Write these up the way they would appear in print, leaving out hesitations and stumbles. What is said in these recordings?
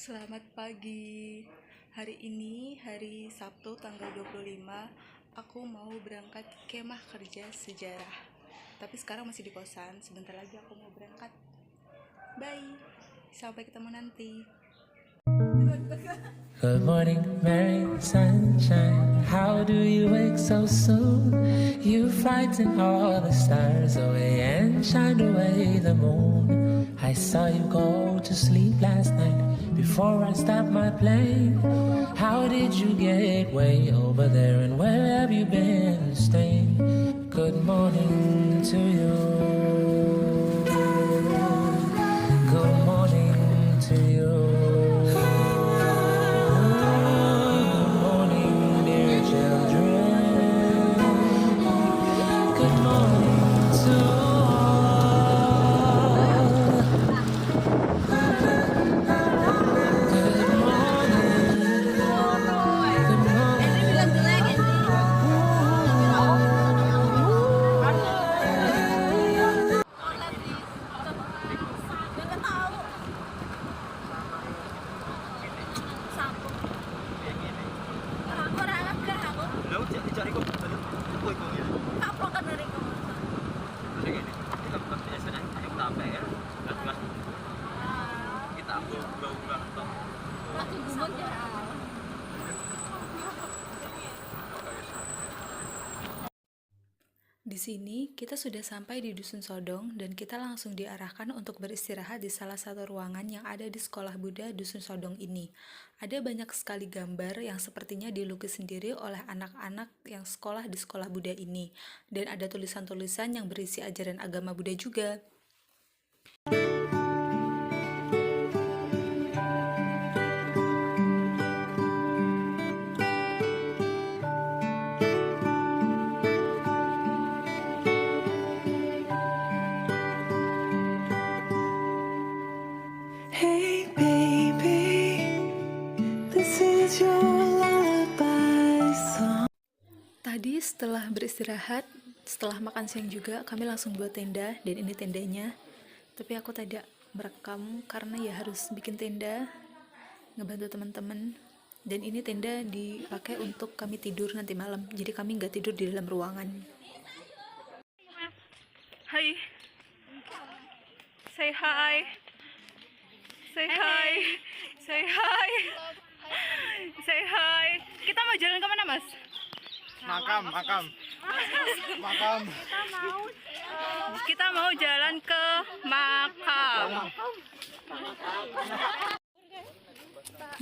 Selamat pagi. Hari ini hari Sabtu tanggal 25. Aku mau berangkat kemah kerja sejarah. Tapi sekarang masih di kosan. Sebentar lagi aku mau berangkat. Bye. Sampai ketemu nanti. Good morning, Mary sunshine. How do you wake so soon? You frighten all the stars away and shine away the moon. I saw you go to sleep last night before I stopped my plane. How did you get way over there and where have you been staying? Good morning to you. Good morning to you. Di sini kita sudah sampai di Dusun Sodong dan kita langsung diarahkan untuk beristirahat di salah satu ruangan yang ada di Sekolah Buddha Dusun Sodong ini. Ada banyak sekali gambar yang sepertinya dilukis sendiri oleh anak-anak yang sekolah di Sekolah Buddha ini. Dan ada tulisan-tulisan yang berisi ajaran agama Buddha juga. Hey baby, this is your lullaby song. Tadi setelah beristirahat, setelah makan siang juga, kami langsung buat tenda, dan ini tendanya. Tapi aku tidak merekam karena ya harus bikin tenda, ngebantu teman-teman. Dan ini tenda dipakai untuk kami tidur nanti malam, jadi kami nggak tidur di dalam ruangan. Hai, say hi, say hi, say hi, say hi. Kita mau jalan kemana, Mas? Makam. Kita mau jalan ke makam.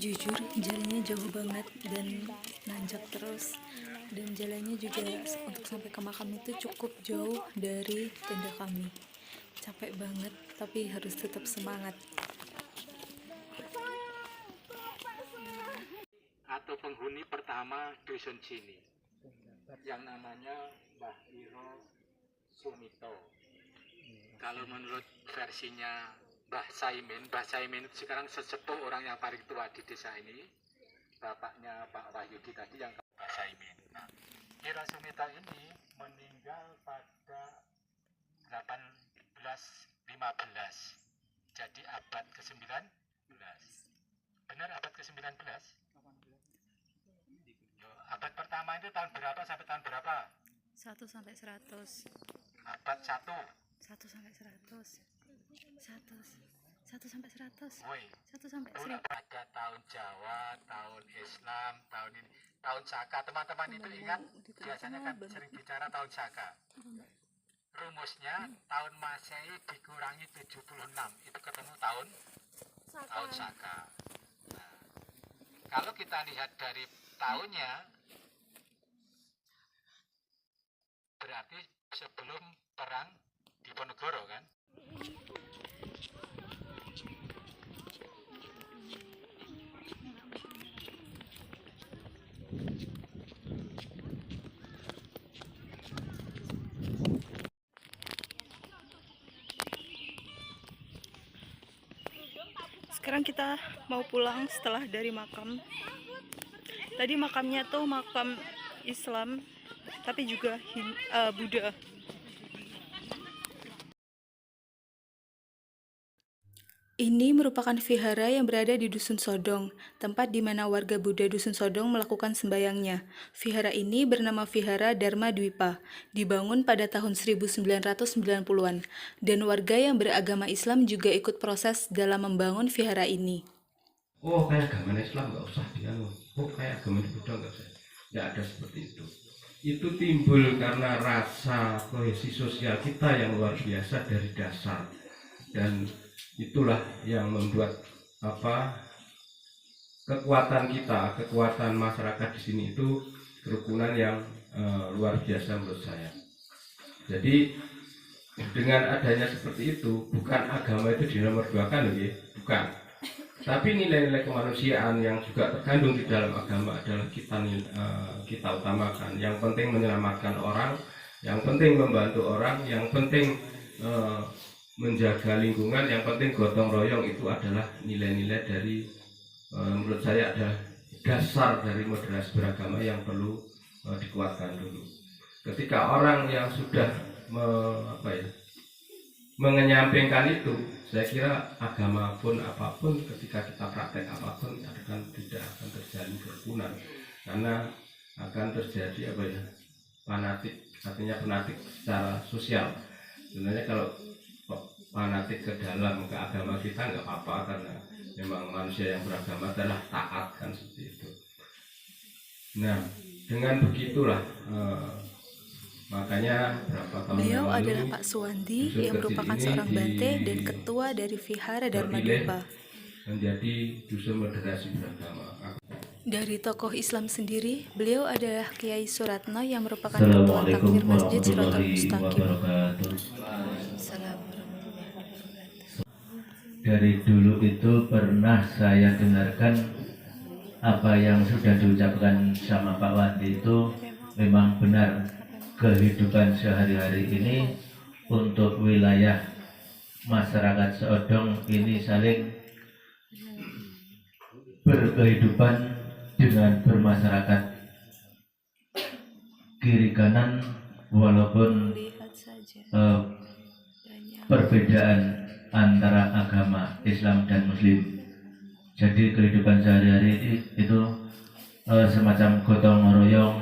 Jujur jalannya jauh banget dan nanjak terus, dan jalannya juga untuk sampai ke makam itu cukup jauh dari tenda kami. Capek banget tapi harus tetap semangat. Atau penghuni pertama dusun sini yang namanya Mbah Iro Sumito. Kalau menurut versinya Mbah Saimin itu sekarang sesepuh orang yang paling tua di desa ini. Bapaknya Pak Wahyudi tadi yang Mbah Saimin. Nah, Iro Sumito ini meninggal pada 1815. Jadi abad ke-19. Benar abad ke-19? Abad pertama itu tahun berapa sampai tahun berapa? 1 sampai 100. Abad 1. 1 sampai 100. 1 sampai 100. Woi. 1 sampai Dulu 1000. ada tahun Jawa, tahun Islam, tahun ini, tahun Saka. Teman-teman itu ingat biasanya kan sering bicara tahun Saka. Rumusnya tahun Masehi dikurangi 76 itu ketemu tahun Saka. Nah, kalau kita lihat dari tahunnya berarti sebelum perang Diponegoro kan? Sekarang kita mau pulang setelah dari makam. Tadi makamnya tuh makam Islam, tapi juga Buddha. Ini merupakan vihara yang berada di Dusun Sodong, tempat di mana warga Buddha Dusun Sodong melakukan sembayangnya. Vihara ini bernama Vihara Dharma Dwipa, dibangun pada tahun 1990-an, dan warga yang beragama Islam juga ikut proses dalam membangun vihara ini. Oh kayak agama Islam nggak usah dianu, oh kayak agama Buddha nggak usah, nggak ada seperti itu. Itu timbul karena rasa kohesi sosial kita yang luar biasa dari dasar, dan itulah yang membuat kekuatan kita, kekuatan masyarakat di sini itu kerukunan yang luar biasa menurut saya. Jadi dengan adanya seperti itu, bukan agama itu dinomorduakan, bukan. Tapi nilai-nilai kemanusiaan yang juga terkandung di dalam agama adalah kita utamakan. Yang penting menyelamatkan orang, yang penting membantu orang, yang penting menjaga lingkungan, yang penting gotong royong. Itu adalah nilai-nilai dari menurut saya adalah dasar dari moderasi beragama yang perlu dikuatkan dulu. Ketika orang yang sudah mengenyampingkan itu, saya kira agama pun apapun, ketika kita praktek apapun tidak akan terjadi kerukunan, karena akan terjadi fanatik, artinya fanatik secara sosial. Sebenarnya kalau fanatik ke dalam ke agama kita nggak apa-apa, karena memang manusia yang beragama adalah taat, kan seperti itu. Nah, dengan begitulah makanya berapa tahun Beliau yang lalu adalah Pak Suwandi dusun yang kecil merupakan ini seorang bante dan ketua dari Vihara Dharma terpilih Dwipa. menjadi dusun moderasi beragama. Dari tokoh Islam sendiri, beliau adalah Kiai Suratno yang merupakan ketua takmir Masjid Siratal Mustaqim. Dari dulu itu pernah saya dengarkan apa yang sudah diucapkan sama Pak Wandi itu memang benar. Kehidupan sehari-hari ini untuk wilayah masyarakat Seodong ini saling berkehidupan dengan bermasyarakat kiri kanan, walaupun perbedaan antara agama Islam dan Muslim. Jadi kehidupan sehari-hari itu semacam gotong royong,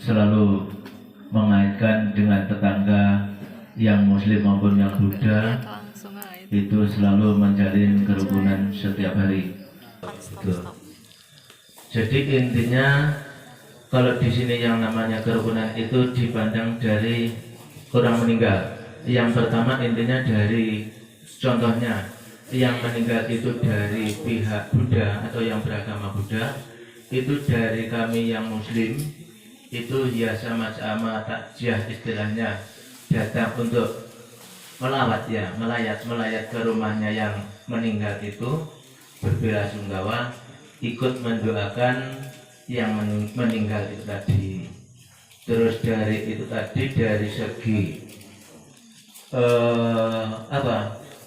selalu mengaitkan dengan tetangga yang Muslim maupun yang Buddha, itu selalu menjalin kerukunan setiap hari. Jadi intinya kalau di sini yang namanya kerukunan itu dipandang dari orang meninggal. Yang pertama intinya dari contohnya yang meninggal itu dari pihak Buddha atau yang beragama Buddha, itu dari kami yang Muslim itu ya sama-sama takziah istilahnya, datang untuk melayat ke rumahnya yang meninggal itu, berbelasungkawa, ikut mendoakan yang meninggal itu tadi. Terus dari itu tadi, dari segi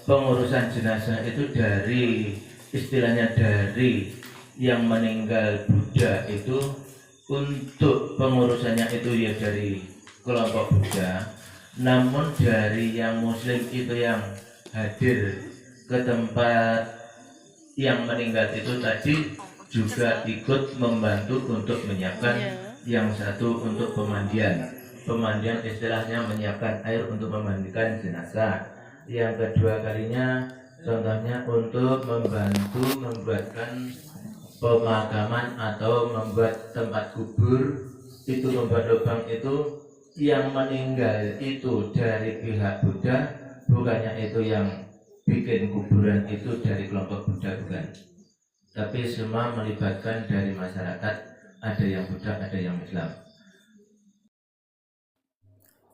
pengurusan jenazah itu dari istilahnya dari yang meninggal Buddha itu, untuk pengurusannya itu ya dari kelompok Buddha. Namun dari yang Muslim itu yang hadir ke tempat yang meninggal itu tadi juga ikut membantu untuk menyiapkan yang satu untuk pemandian. Pemandian istilahnya menyiapkan air untuk memandikan jenazah. Yang kedua kalinya contohnya untuk membantu membuatkan pemakaman atau membuat tempat kubur, itu membuat lubang itu yang meninggal itu dari pihak Buddha, bukannya itu yang bikin kuburan itu dari kelompok Buddha, bukan. Tapi semua melibatkan dari masyarakat, ada yang Buddha, ada yang Islam.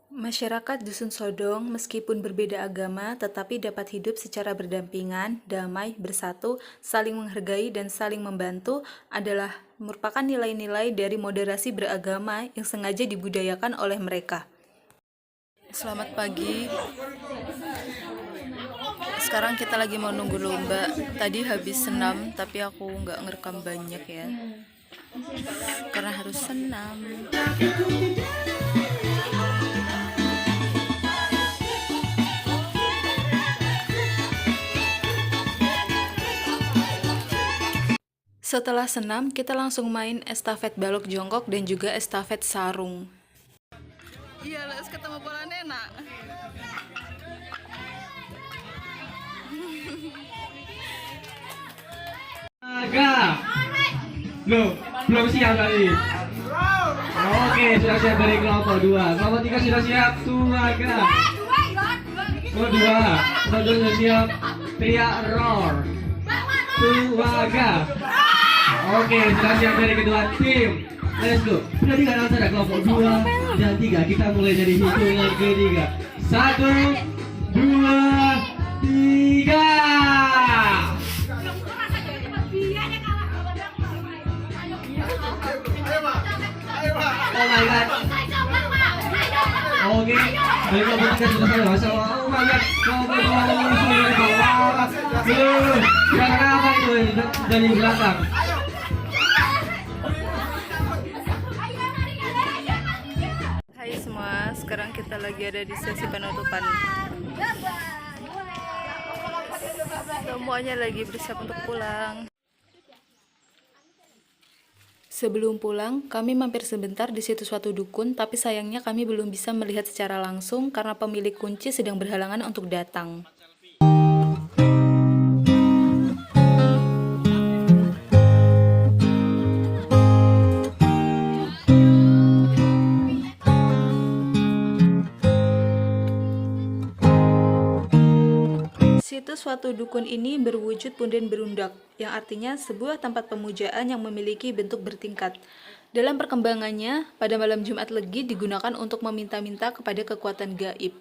Masyarakat Dusun Sodong meskipun berbeda agama tetapi dapat hidup secara berdampingan, damai, bersatu, saling menghargai dan saling membantu adalah merupakan nilai-nilai dari moderasi beragama yang sengaja dibudayakan oleh mereka. Selamat pagi. Sekarang kita lagi mau nunggu lomba. Tadi habis senam tapi aku nggak ngerekam banyak ya, karena harus senam. Setelah senam, kita langsung main estafet balok jongkok dan juga estafet sarung. Iya, les ketemu bola enak. Agak. Loh, belum siap kali. Oke, sudah siap dari kelompok 2. Kelompok 3 sudah siap. Tuaga. Kelompok 2. Kelompok 2 sudah siap. Teriak roar. Tuaga. Oke, sudah siap dari kedua tim. Let's go. Sudah tiga antara kelompok 2 dan 3. Kita mulai dari hitungan ketiga. 1, 2, 3. Oh my god. Oke, dari kelompok 3 sudah selesai. Masalah. Oh my god. Kelompok 2 menyusul dari bawah. Jangan apa itu dari belakang. Hai semua, sekarang kita lagi ada di sesi penutupan. Semuanya lagi bersiap untuk pulang. Sebelum pulang, kami mampir sebentar di situs suatu dukun, tapi sayangnya kami belum bisa melihat secara langsung karena pemilik kunci sedang berhalangan untuk datang. Situs suatu dukun ini berwujud punden berundak, yang artinya sebuah tempat pemujaan yang memiliki bentuk bertingkat. Dalam perkembangannya, pada malam Jumat Legi digunakan untuk meminta-minta kepada kekuatan gaib.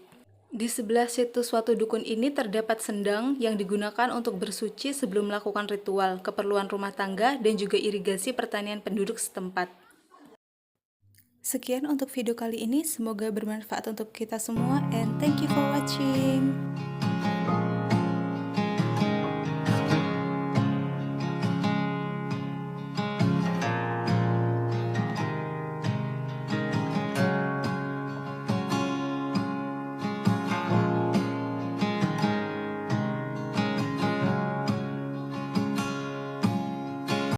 Di sebelah situs suatu dukun ini terdapat sendang yang digunakan untuk bersuci sebelum melakukan ritual, keperluan rumah tangga, dan juga irigasi pertanian penduduk setempat. Sekian untuk video kali ini, semoga bermanfaat untuk kita semua, and thank you for watching.